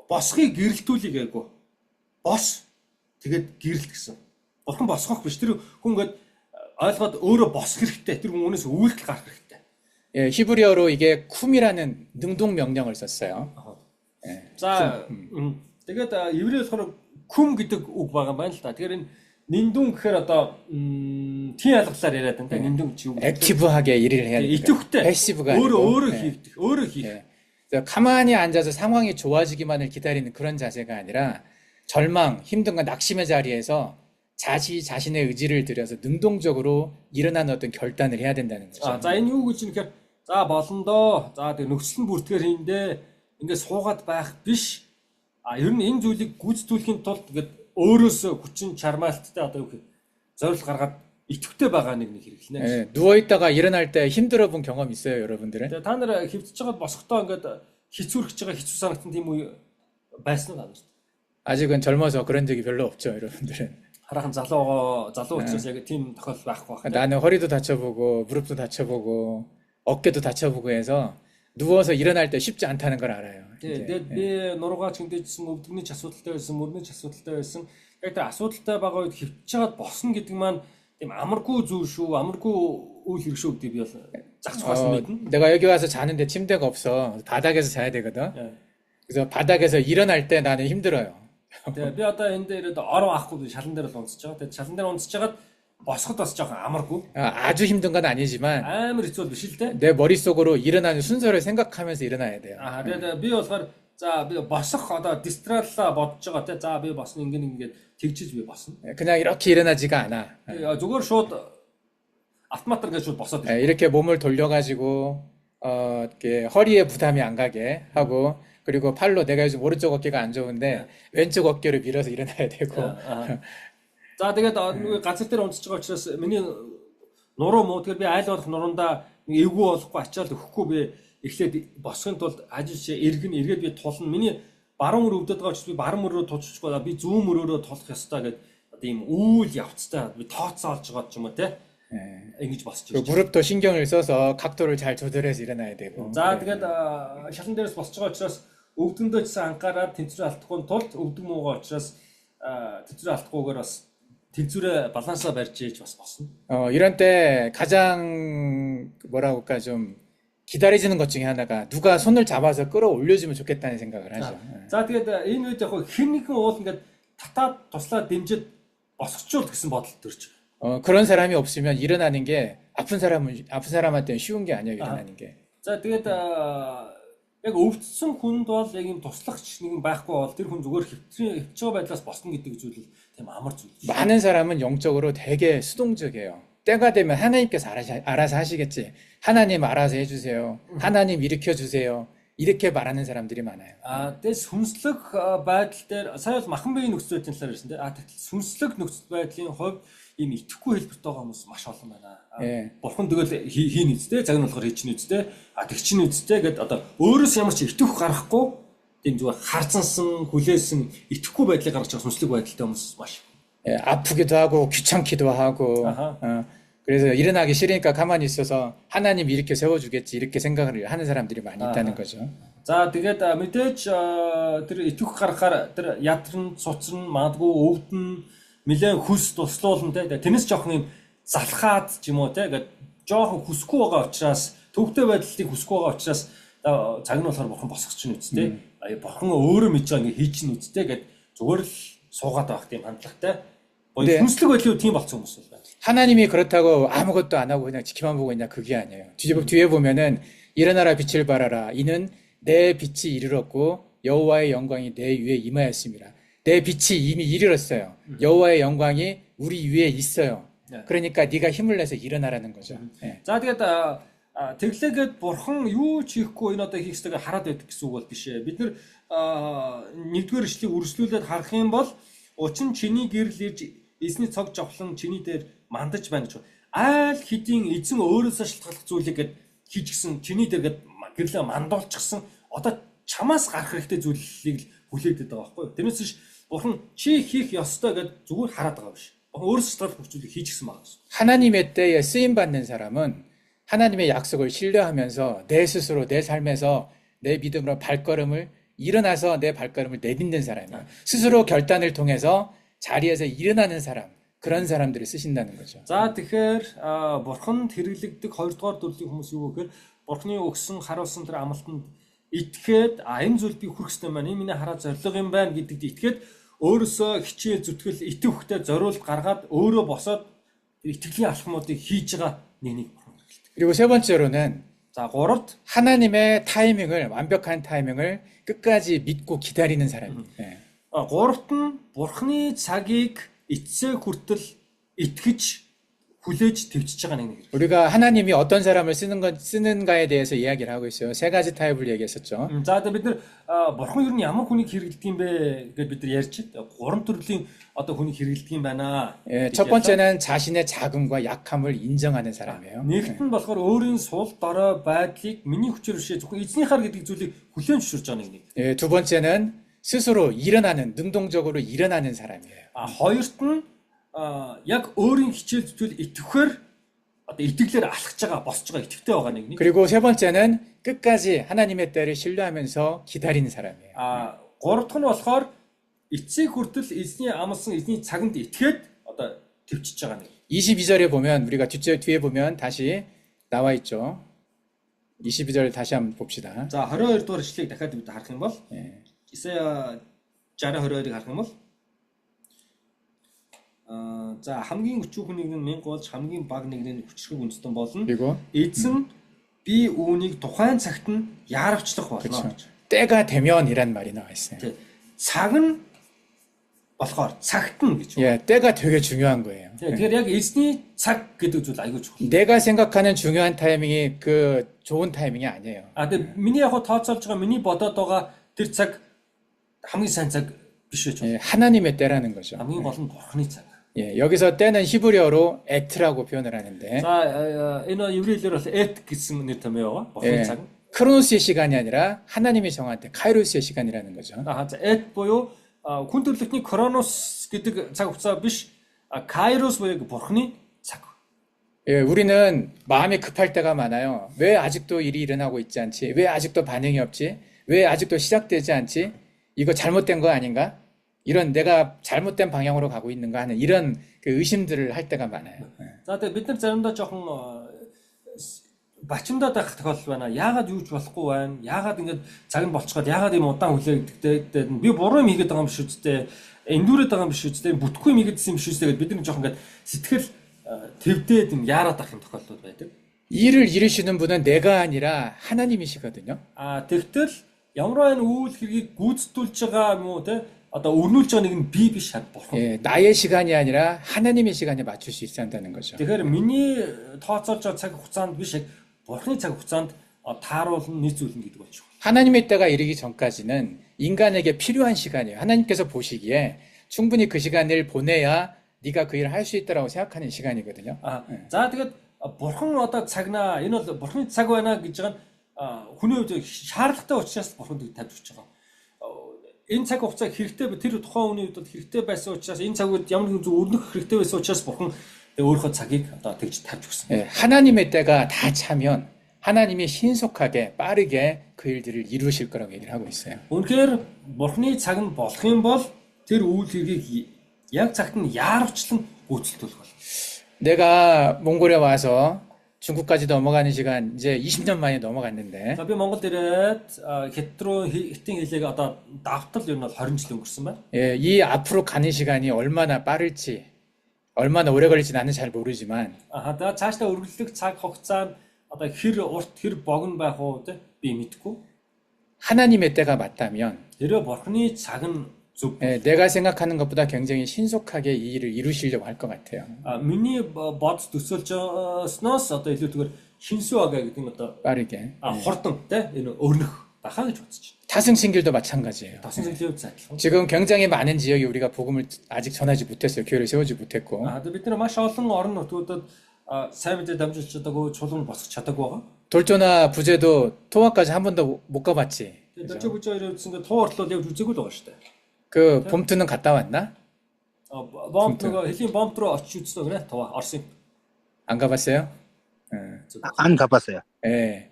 S2: босхийг гэрэлтүүлэх гээгүй. Бос тэгээд гэрэлт гэсэн. Бурхан босгох биш. Тэр хүн ингээд ойлгоод өөрөө босох хэрэгтэй. Тэр хүн өнөөс үйлдэл гарах хэрэгтэй.
S1: 예, 히브리어로 이게 쿰이라는 능동 명령을 썼어요.
S2: За тэгээд еврей болохоор күм гэдэг үг байгаа юм байна л да. Тэгэхээр энэ ниндүн гэхээр одоо тийм алгалаар яриад байна. ниндүн чи юу?
S1: 액티브하게 일을 해야 돼요.
S2: 이쪽대
S1: 패시브가
S2: өөрөө хийх. өөрөө хийх.
S1: 그래서 가만히 앉아서 상황이 좋아지기만을 기다리는 그런 자세가 아니라 절망, 힘든과 낙심의 자리에서 자신의 의지를 들여서 능동적으로 일어나는 어떤 결단을 해야 된다는 거죠.
S2: За энэ юу гэж нэхэр за болно доо. За тэг нөхцөл нь бүртгэр хийндээ ингээд суугаад байх биш. Ер нь энэ зүйлийг гүйцэтгүүлэхийн тулд ингээд өөрөөсөө хүчин чармаалттай одоо юу гэх зорилго гаргаад идэвхтэй байгаа нэг хэрэглэнэ.
S1: 예, 누워 있다가 일어날 때 힘들어 본 경험 있어요, 여러분들은?
S2: Тэгээ та нар хөвдөж байгаа босохдоо ингээд хэцүүрхэж байгаа хэцүү санагдсан тийм үе байсан уу та нарт?
S1: 아직은 젊어서 그런 적이 별로 없죠, 여러분들은.
S2: Хараахан залуу учраас яг тийм тохиолдол байхгүй байна.
S1: 나는 허리도 다쳐보고 무릎도 다쳐보고 어깨도 다쳐보고 해서 누워서 일어날 때 쉽지 않다는 걸 알아요.
S2: Тэгээд би нуруугаа чиндээжсэн, өвдөгний ч асуудалтай байсан, мөрний ч асуудалтай байсан. Яг тэр асуудалтай байгаа үед хөвчж чагаад босно гэдэг маань тийм амаргүй зүйл шүү, амаргүй үйл хэрэг шүү гэдэг би бол зах зугаас мэднэ.
S1: 내가 여기 와서 자는데 침대가 없어. 바닥에서 자야 되거든. 그래서 바닥에서 일어날 때 나는 힘들어요.
S2: Тэгээ би одоо энэ дээр орон авахгүй шалан дээр л унцж байгаа. Тэгээд шалан дээр унцж чагаад босоход бас жоохон амаргүй.
S1: 아주 힘든 건 아니지만
S2: амар хэцүү биш л дээ.
S1: 내 머릿속으로 일어나는 순서를 생각하면서 일어나야 돼요.
S2: Тэгээд би болохоор за би босох одоо дистралла бодож байгаа те. За би босно ингээд тэгжиж би босно.
S1: 그냥 이렇게 일어나지가 않아.
S2: Зүгээр шууд автоматар гэж шууд босоод.
S1: 이렇게 몸을 돌려가지고 이렇게 허리에 부담이 안 가게 하고 그리고 팔로 내가 요즘 오른쪽 어깨가 안 좋은데 왼쪽 어깨를 밀어서 일어나야 되고.
S2: За тэгээд газар дээр унцж байгаа учраас миний нуруу муу тэгэхээр би айл болох нурундаа эвгүй болохгүй ачаал өгөхгүй би эхлээд босхын тулд ажиж эргээд би тулна. Миний баруун мөр өвдөд байгаа учраас би баруун мөрөөрөө тулчихгүй би зүүн мөрөөрөө тулах ёстой гэдэг одоо ийм үйл явцтай би тооцоолж байгаа ч юм уу те. ингэж босч
S1: 그 무릎도 신경을 써서 각도를 잘 조절해서 일어나야 되고.
S2: За тэгээд шалан дээрээс босч байгаа учраас өвдөндөө ч анхаараад тэнцвэр алдахгүй тулд өвдөг муугаа учраас тэнцвэр алдахгүйгээр бас тэнцвэрээ балансаа барьж ийж бас босно.
S1: 이런 때 가장 뭐라고 할까 좀 기다려지는 것 중에 하나가 누가 손을 잡아서 끌어올려주면 좋겠다는 생각을 하죠.
S2: За тэгээд энэ үед яг хэн нэгэн уул ингээд татаад туслаад дэмжиж босгочул гэсэн бодол төрж.
S1: 그런 사람이 없으면 일어나는 게 아픈 사람한테는 쉬운 게 아니에요, 일어나는 게.
S2: За тэгээд яг өвдсөн хүнд бол яг юм туслагч нэгэн байхгүй бол тэр хүн зүгээр хөвч байгаа байдлаас босно гэдэг зүйл тийм амар зүйл.
S1: 많은 사람은 영적으로 되게 수동적이에요. 때가 되면 하나님께서 알아서 하시겠지. 하나님 알아서 해주세요. 하나님 일으켜 주세요. 이렇게 말하는 사람들이 많아요.
S2: Тэгээд сүнслэг байдал дээр сая бол махан биеийн нөхцөл байдлын талаар ярьсан тийм. Тэгвэл сүнслэг нөхцөл байдлын хувьд ийм итгэхгүй хэлбэрт байгаа хүмүүс маш олон байна. Бурхан тэгэл хийн үстэй, цаг нь болохоор хийчин үстэй, тэгчин үстэй гэд одоо өөрөөс ямар ч итгэх гарахгүй тийм зүгээр харцансан, хүлээсэн итгэхгүй байдлыг гаргаж байгаа сүнслэг байдалтай хүмүүс маш.
S1: 아프기도 하고 귀찮기도 하고 그래서 일어나기 싫으니까 가만히 있어서 하나님 이렇게 세워주겠지 이렇게 생각을 하는 사람들이 많이 있다는 거죠.
S2: За тэгээд мэдээж тэр итгэх гарахаар тэр ядрын, цуцран, магадгүй өвдөн нэлээд хүс туслуулна те. Тэрнээс жоохон юм залхаад ч юм уу те. Ингээд жоохон хүсэхгүй байгаа учраас төвхтэй байдлыг хүсэхгүй байгаа учраас цаг нь болохоор бурхан босгоч чинь үсттэй. Бурхан өөрөө мэдж байгаа ингээ хийж чинь үсттэй гэд зүгээр л суугаад байх тийм хандлагатай. Хүнслэг байдлыг тийм болцсон хүмүүс байна.
S1: 하나님이 그렇다고 아무것도 안 하고 그냥 지켜만 보고 있냐 그게 아니에요. 뒤에 보면은 일어나라 빛을 발하라. 이는 내 빛이 이르렀고 여호와의 영광이 내 위에 임하였습니다. 내 빛이 이미 이르렀어요. 여호와의 영광이 우리 위에 있어요. 그러니까 네가 힘을 내서 일어나라는 거죠.
S2: За тэгээд тэглээгээд бурхан юу ч хийхгүй энэ одоо хийх ёстойг хараад байдаг гэсэн үг бол биш ээ. Бид нэр нэгдүгээр ишлэгийг үргэлжлүүлээд харах юм бол учин чиний гэрэл ирж эзний цог жавхлан чиний дээр мандаж байна гэж. Айл хэдийн эзэн өөрөөсөө шалтгааллах зүйлийг хийж гисэн чиний дээр гэрлээ мандуулчихсан. Одоо чамаас гарах хэрэгтэй зүйлийг л хүлээдэг байгаа байхгүй юу? Тэрнээс биш бурхан чи хийх ёстой гэд зүгээр хараад байгаа биш. Бурхан өөрөөсөө шалтгааллах бүх зүйлийг хийж гисэн байгаа гэсэн.
S1: 하나님의 때에 쓰임 받는 사람은 하나님의 약속을 신뢰하면서 내 스스로 내 삶에서 내 믿음으로 발걸음을 일어나서 내 발걸음을 내딛는 사람이에요. 스스로 결단을 통해서 자리에서 일어나는 사람, 그런 사람들을 쓰신다는 거죠.
S2: За тэгэхээр бурханд хэрэглэгдэх 2 дугаар төрлийн хүмүүс юу гэхээр бурханы өгсөн харуулсан тэр амлалтанд итгээд энэ зүйл би хүрэх ёстой маань энэ миний хараа зориг юм байна гэдэгт итгээд өөрөөсөө хичээл зүтгэл итвэхтэй зориулт гаргаад өөрөө босоод итгэлийн алхмуудыг хийж байгаа нэг бурхан хэрэглэдэг.
S1: 그리고 세 번째로는
S2: За гуравт
S1: 하나님의 타이밍을 완벽한 타이밍을 끝까지 믿고 기다리는 사람이에요. 예.
S2: гуравт нь бурханы цагийг эцсээ хүртэл итгэж хүлээж твчж байгаа нэг.
S1: 우리가 하나님이 어떤 사람을 쓰는가에 대해서 이야기를 하고 있어요. 세 가지 타입을 얘기했었죠.
S2: За одоо бид нар бурхан ер нь ямар хүнийг хэрэглэдэг юм бэ гэдээ бид нар ярьж байна. Гурван төрлийн одоо хүнийг хэрэглэдэг юм байна.
S1: 예, 첫 번째는 자신의 자금과 약함을 인정하는 사람이에요.
S2: Нэгт нь болохоор өөрийн сул дорой байдлыг миний хүчээр бишээ зөвхөн эзнийхаар гэдэг зүйлийг хүлээн зөвшөөрж байгаа нэг.
S1: 예, 두 번째는 스스로 일어나는 능동적으로 일어나는 사람이에요.
S2: Хоёрт нь яг өөрийн хичээл зүтгэл итгэхээр одоо итгэлээр алхаж байгаа босч байгаа итгэвтэй байгаа нэг.
S1: 그리고 세 번째는 끝까지 하나님의 때를 신뢰하면서 기다리는 사람이에요.
S2: Гурав дахь нь болохоор эцсийг хүртэл эзний амлсан эзний цаганд итгээд одоо твчж байгаа нэг.
S1: 22절에 보면 우리가 뒤에 보면 다시 나와 있죠. 22절 다시 한번 봅시다.
S2: За 22 дугаар ишлэгийг дахиад бид харах юм бол
S1: 예.
S2: Исая 60:22-ыг харах юм бол за хамгийн өчүүхэн нэг нь 1000 болж хамгийн баг нэг нь хүчрэг үндэстэн болно.
S1: 그리고
S2: Эзэн би үүнийг тухайн цагт нь яарвчлах болно гэж.
S1: 때가 되면이란 말이 나와 있어요.
S2: Тэг. Цаг нь болохоор цагт нь гэж.
S1: 예, 때가 되게 중요한 거예요.
S2: Тэгэхээр яг эзний цаг гэдэг зүйл айгүй чухал.
S1: 내가 생각하는 중요한 타이밍이 그 좋은 타이밍이 아니에요.
S2: Тэг миний яг тооцоолж байгаа миний бодоод байгаа тэр цаг хамгийн сайн цаг биш байж
S1: 예,
S2: байна.
S1: 하나님의 때라는 거죠.
S2: хамгийн гол нь бурхны цаг.
S1: 예, 여기서 때는 히브리어로 에트라고 표현을 하는데
S2: За энэ еврейлэр бол эт гэсэн нэр томьёо байгаа. Бурхны
S1: 예,
S2: цаг.
S1: 크로노스의 시간이 아니라 하나님이 정한 때 카이로스의 시간이라는 거죠.
S2: За эт буюу хүн төрлөختний Кронос гэдэг цаг хугацаа биш Кайрос буюу бурхны цаг.
S1: 예, 우리는 마음이 급할 때가 많아요. 왜 아직도 일이 일어나고 있지 않지? 왜 아직도 반응이 없지? 왜 아직도 시작되지 않지? 이거 잘못된 거 아닌가? 이런 내가 잘못된 방향으로 가고 있는가 하는 이런 그 의심들을 할 때가 많아요.
S2: За тэгээ бид нар заримдаа жоохон бачимдаад байх тохиолдол байна. Яагаад юуж болохгүй байна? Яагаад ингэж цаг нь болцоход яагаад юм удаан хүлээгддэг би буруу юм хийгээд байгаа юм биш үстэй. Эндүүрээд байгаа юм биш үстэй. Бүтггүй юм хийгээдсэн юм биш үстэй гэдээ бид нар жоохон ингэж сэтгэл твдээд юм яарад ах юм тохиолдол байдаг.
S1: 일을 이루시는 분은 내가 아니라 하나님이시거든요.
S2: Тэгтэл ямар нэгэн үйл хэргийг гүйцэтгүүлж байгаа юм уу те? Одоо өрнүүлж байгаа нэг нь би биш хад бурхан.
S1: 예, 나의 시간이 아니라 하나님의 시간에 맞출 수 있어야 한다는 거죠.
S2: Тэгэхээр миний тооцоолж байгаа цаг хугацаанд биш бурхны цаг хугацаанд тааруулна нийцүүлнэ гэдэг болчих.
S1: 하나님의 때가 이르기 전까지는 인간에게 필요한 시간이에요. 하나님께서 보시기에 충분히 그 시간을 보내야 네가 그 일을 할 수 있다라고 생각하는 시간이거든요.
S2: За тэгээд бурхан одоо цагнаа энэ бол бурхны цаг байна гэж байгаа нь хүний хувьд шаардлагатай учраас бурханд тавьж өгч байгаа. Энэ цаг хугацаа хэрэгтэй тэр тухайн хүний хувьд хэрэгтэй байсан учраас энэ цагууд ямар нэгэн зүйл өрнөх хэрэгтэй байсан учраас бурхан өөрийнхөө цагийг одоо тэгж тавьж өгсөн.
S1: 예, 하나님의 때가 다 차면 하나님이 신속하게 빠르게 그 일들을 이루실 거라고 얘기를 하고 있어요.
S2: Үнэхээр бурхны цаг нь болох юм бол тэр үйл хэргийг яг цагт нь яарвчлан гүйцэлдүүлэх болно.
S1: 내가 몽골에 와서 중국까지 넘어가는 시간 이제 20년 만에 넘어갔는데
S2: За би Монголд ирээд хэд рүү хитэн хэлээг одоо давтал ер нь бол 20 жил өнгөрсөн байна.
S1: 예, 이 앞으로 가는 시간이 얼마나 빠를지 얼마나 오래 걸릴지 나는 잘 모르지만
S2: За цаашдаа үргэлжлэх цаг хугацаа нь одоо хэр урт хэр богино байх уу те би мэдэхгүй.
S1: 하나님의 때가 맞다면
S2: Тэр бурхны цаг нь зөв.
S1: 예, 내가 생각하는 것보다 굉장히 신속하게 이 일을 이루시려고 할 것 같아요.
S2: Миний бодс төсөөлж сноос одоо илүүтэйгээр шинсүү ага гэдэг нь одоо
S1: 빠르게.
S2: хурдан те энэ өрнөх дахаа гэж бодож байна.
S1: 타승신길도 마찬가지예요.
S2: Тосон цэглэв адилхан.
S1: 지금 굉장히 많은 지역이 우리가 복음을 아직 전하지 못했어요. 교회를 세우지 못했고.
S2: Бид нар маш олон орон нутгуудад сайн мэдээ дамжуулж чадаагүй, чулуун босгох чадаагүй байгаа.
S1: 돌조나 부제도 토화까지 한 번도 못 가봤지.
S2: Тэгээд дажиг бүжээ хоёроо үзсэн ингээд туу ортлоод явж үзээгүй л байгаа шүү дээ.
S1: 그 봄트는 갔다 왔나?
S2: Бомб нөгөө хэлийн бомб руу очиж үзсэн гэнэ туу Орсын.
S1: 안 가봤어요?
S3: 안 가봤어요.
S1: 예.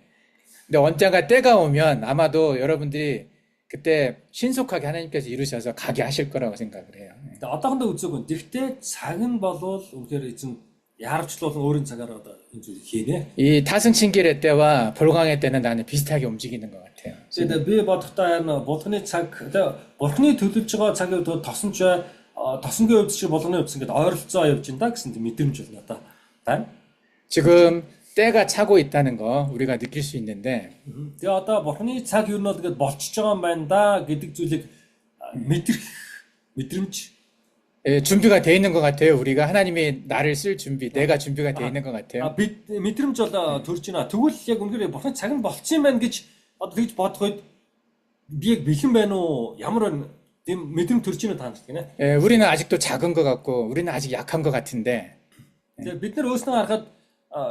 S1: 근데 언젠가 때가 오면 아마도 여러분들이 그때 신속하게 하나님께서 이루셔서 가게 하실 거라고 생각을 해요.
S2: Тэгээд одоохондоо үзээгүй. Тэгвэл цаг нь болвол үнэхээр эзэн яарвчлуулан өөрийн цагаараа одоо энэ зүйлийг хийнэ.
S1: 이 타승친길의 때와 볼강의 때는 나는 비슷하게 움직이는 것 같아요.
S2: Тэгээд би бодохдоо энэ булганы цаг, бурхны төлөвлөж байгаа цагийг тосонч тосонгийн хувьд чи булганы хувьд ингээд ойролцоо явж байна да гэсэн мэдрэмж бол надаа байна.
S1: 지금 때가 차고 있다는 거 우리가 느낄 수 있는데
S2: Тэгээ одоо бурхны цаг юу нь бол ингээд болчихж байгаа юм байна да гэдэг зүйлийг мэдрэмж
S1: 예, 준비가 돼 있는 것 같아요. 우리가 하나님이 나를 쓸 준비, 내가 준비가 돼 있는 것 같아요.
S2: мэдрэмж бол төрж байна. Тэгвэл яг үнэхээр бурхны цаг нь болчихсон юм байна гэж одоо тэгж бодоход би яг бэлэн байна уу? Ямар тийм мэдрэмж төрж байна таанд гинэ.
S1: 예, 우리는 아직도 작은 것 같고 우리는 아직 약한 것 같은데
S2: Тэгээ бид нар өөрснөө харахад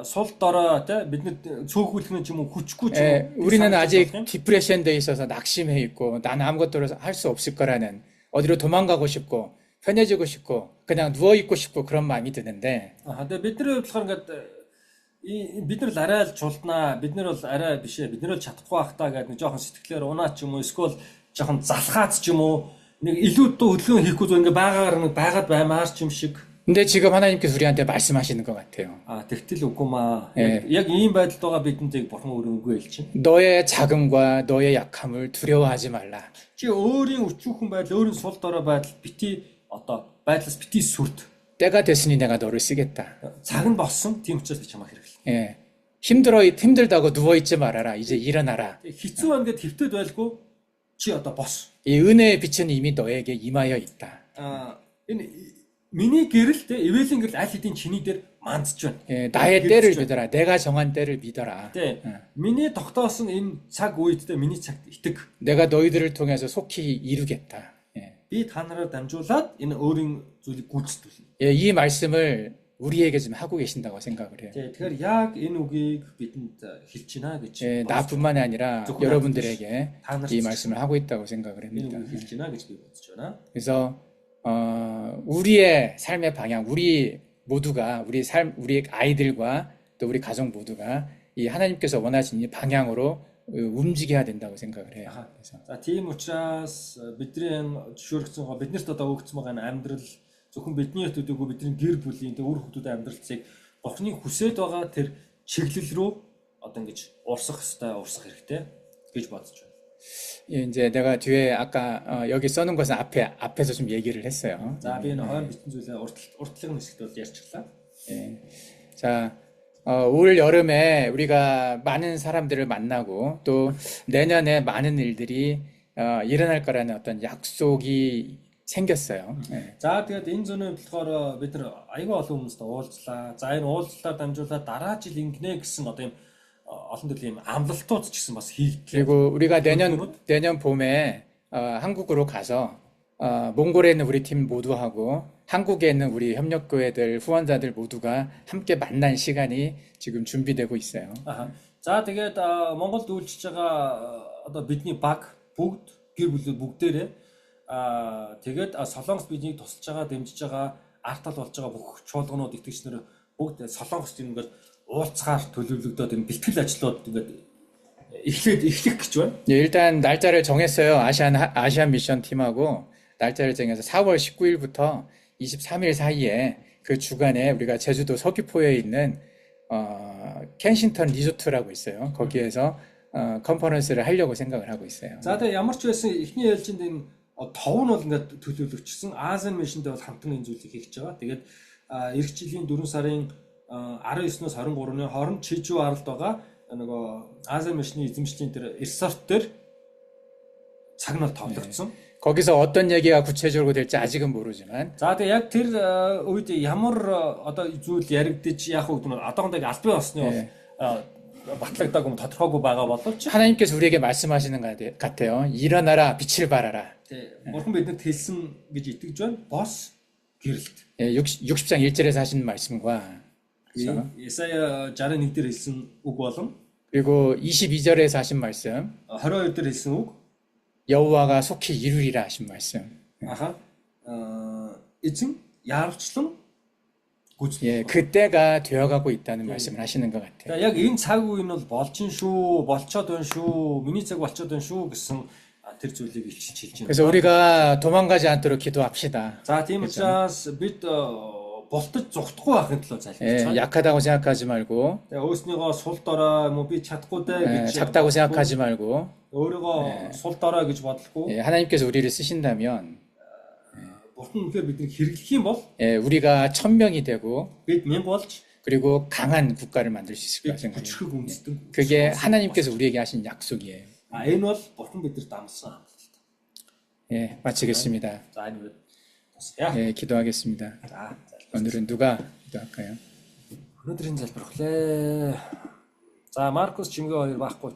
S2: сул дорой те бид нар цөөхүүлэх нь ч юм уу хүчгүй ч
S1: 예,
S2: юм уу.
S1: 우리는 아직 디프레션 돼 있어서 낙심해 있고 나는 아무것도 할 수 없을 거라는 어디로 도망가고 싶고 편해지고 싶고 그냥 누워 있고 싶고 그런 마음이 드는데
S2: Тэгээ бидний хувьд болохоор ингээд бид нар л арай л чулднаа, бид нар бол арай биш ээ, бид нар л чадахгүй байх таа гэдэг нэг жоохон сэтгэлээр унаа ч юм уу, эсвэл жоохон залхаац ч юм уу, нэг илүү дуу хөдөлгөөн хийхгүй зүйл ингээд байгаагаар нэг байгаад баймаар ч юм шиг.
S1: 근데 지금 하나님께서 우리한테 말씀하시는 것 같아요.
S2: Тэгтэл үгүй маа. Яг ийм байдалд байгаа бидэнд бурхан өөрөө үгүй хэлж байна.
S1: 너의 작음과 너의 약함을 두려워하지 말라.
S2: Чи өөрийн өчүүхэн байдал, өөрийн сул дорой байдал бити одоо байдлаас бити сүрд.
S1: 때가 됐으니 내가 너를 쓰겠다.
S2: Цаг нь болсон, тийм учраас би чамайг хэрэглэв.
S1: 예. 힘들다고 누워 있지 말아라. 이제 일어나라.
S2: Хэцүү байна гэд хэвтээд байлгүй чи одоо бос.
S1: 이 은혜의 빛은 이미 너에게 임하여 있다.
S2: Энэ миний гэрэл те эвэлийн гэрэл аль хэдийн чиний дээр мандж байна.
S1: 예, 나의 때를 믿어라. 내가 정한 때를 믿어라.
S2: Тэ миний тогтоосон энэ цаг үед те миний цагт итэг.
S1: 내가 너희들을 통해서 속히 이루겠다. 예.
S2: Би та нараар дамжуулаад энэ өөрийн зүйлийг гүйцэтгүүлнэ.
S1: 예, 이 말씀을 우리에게 지금 하고 계신다고 생각을 해요.
S2: Тэ тэгэхээр яг энэ үгийг бидэнд хэлж байна гэж.
S1: 예, 나뿐만이 아니라 여러분들에게 이 말씀을 하고 있다고 생각을
S2: Энэ
S1: 합니다.
S2: үгийг хэлж байна гэж би бодож байна.
S1: 그래서 우리의 삶의 방향, 우리 모두가 우리 아이들과 또 우리 가족 모두가 이 하나님께서 원하시는 이 방향으로 움직여야 된다고 생각을 해요. 그래서
S2: За тийм учраас бидний энэ зөвшөөрөгдсөн гоо биднэрт одоо өгсөн байгаа энэ амьдрал зөвхөн бидний төдийгүй бидний гэр бүлийн тэ үр хүүхдүүдийн амьдралцыг Бурхны хүсэж байгаа тэр чиглэл рүү одоо ингэж урсах хэрэгтэй гэж бодож байна.
S1: 예, 이제 내가 뒤에 아까 여기 써놓은 것은 앞에서 좀 얘기를 했어요.
S2: За би энэ хойно бичсэн зүйлээ уртлагын хэсэгт бол ярьчихлаа.
S1: 예. 자, 올 여름에 우리가 많은 사람들을 만나고 또 내년에 많은 일들이 일어날 거라는 어떤 약속이 생겼어요. 예.
S2: За тэгээд энэ зүүнээ болохоор бид нар аюул олон хүмүүстэй уулзлаа. За энэ уулзлаа дамжуулаад дараа жил ингэнэ гэсэн одоо юм олон төрлийн амлалтууд ч гэсэн бас хийгдлээ.
S1: 그리고 우리가 내년 봄에 한국으로 가서 몽골에 있는 우리 팀 모두하고 한국에 있는 우리 협력교회들 후원자들 모두가 함께 만난 시간이 지금 준비되고 있어요.
S2: За тэгээд Монголд үйлчилж байгаа одоо бидний баг бүгд гэр бүлүүд бүгдээрээ тэгээд Солонгос биднийг тусалж байгаа, дэмжиж байгаа, артал болж байгаа бүх чуулганууд итгэгчнэр бүгд Солонгост ингээд уулзгаар төлөвлөгдөөд энэ бэлтгэл ажлууд ингээд эхлэх гэж байна.
S1: 예, 일단 날짜를 정했어요. 아시안 미션 팀하고 날짜를 정해서 4월 19일부터 23일 사이에 그 주간에 우리가 제주도 서귀포에 있는 켄싱턴 리조트라고 있어요. 거기에서 컨퍼런스를 하려고 생각을 하고 있어요.
S2: За тэгээд ямар ч байсан эхний ээлжинд энэ тов нь бол ингээд төлөвлөгдсөн. Азиан мишнтэй бол хамтан энэ зүйлийг хийж байгаа. Тэгээд эх жилийн 4 сарын 19-ноос 23-ны хооронд Чижүү аралд байгаа нөгөө Азиан мишны эзэмшлийн тэр ресорт дээр цаг нь товлогдсон.
S1: 거기서 어떤 얘기가 구체적으로 될지 아직은 모르지만
S2: За тэгээ яг тэр үед ямар одоо зүйл яригдчих яах вэ гэдэг нь одоохондоо албан ёсны бол батлагдаагүй тодорхойгүй байгаа боловч
S1: 하나님께서 우리에게 말씀하시는 것 같아요. 일어나라, 빛을 발하라.
S2: бурхан бидэнд хэлсэн гэж итгэж байна. Бос гэрэлт.
S1: 예, 60장 1절에서 하신 말씀과 그렇죠?
S2: Исая 61 дээр хэлсэн үг болон
S1: 그리고 22절에서 하신 말씀,
S2: 22 дээр хэлсэн үг
S1: 여호와가 속히 이루리라 하신 말씀.
S2: аха эзэн яарчлан гүйцэтгэх.
S1: 예, 그때가 되어가고 있다는 말씀을 하시는 것 같아요.
S2: Яг энэ цаг үе нь бол болчин шүү, болцоод байна шүү, миний цаг болцоод байна шүү гэсэн тэр зүйлийг илчилж хэлж байна.
S1: 그래서 우리가 도망가지 않도록 기도합시다.
S2: За тийм учраас бид болтож зүхдахгүй байхын тулд залбирч
S1: 예,
S2: байна.
S1: 약하다고 생각하지 말고,
S2: Тэгээ өөрснийгөө сул дорой юм уу би чадахгүй дээ
S1: 예,
S2: гэж
S1: 작다고 생각하지 말고,
S2: өөрийгөө сул дорой гэж бодлохгүй.
S1: 예, 하나님께서 우리를 쓰신다면,
S2: Бурхан үнэхээр биднийг хэрэглэх юм бол
S1: 예, 우리가 1000명이 되고,
S2: бид мэн болж
S1: 그리고 강한 국가를 만들 수 있을 거라
S2: бид
S1: 생각해요.
S2: хүчрэг үндэстэн.
S1: 그게 하나님께서 우리에게 하신 약속이에요.
S2: Энэ бол Бурхан бидэнд амласан амлалт.
S1: 예, 마치겠습니다.
S2: За энэ үед тусгая.
S1: 예, 기도하겠습니다.
S2: За
S1: 오늘은 누가 기도할까요?
S2: өнөөдрийн залбирх лээ. За Маркус Жимгээ хоёр байхгүй.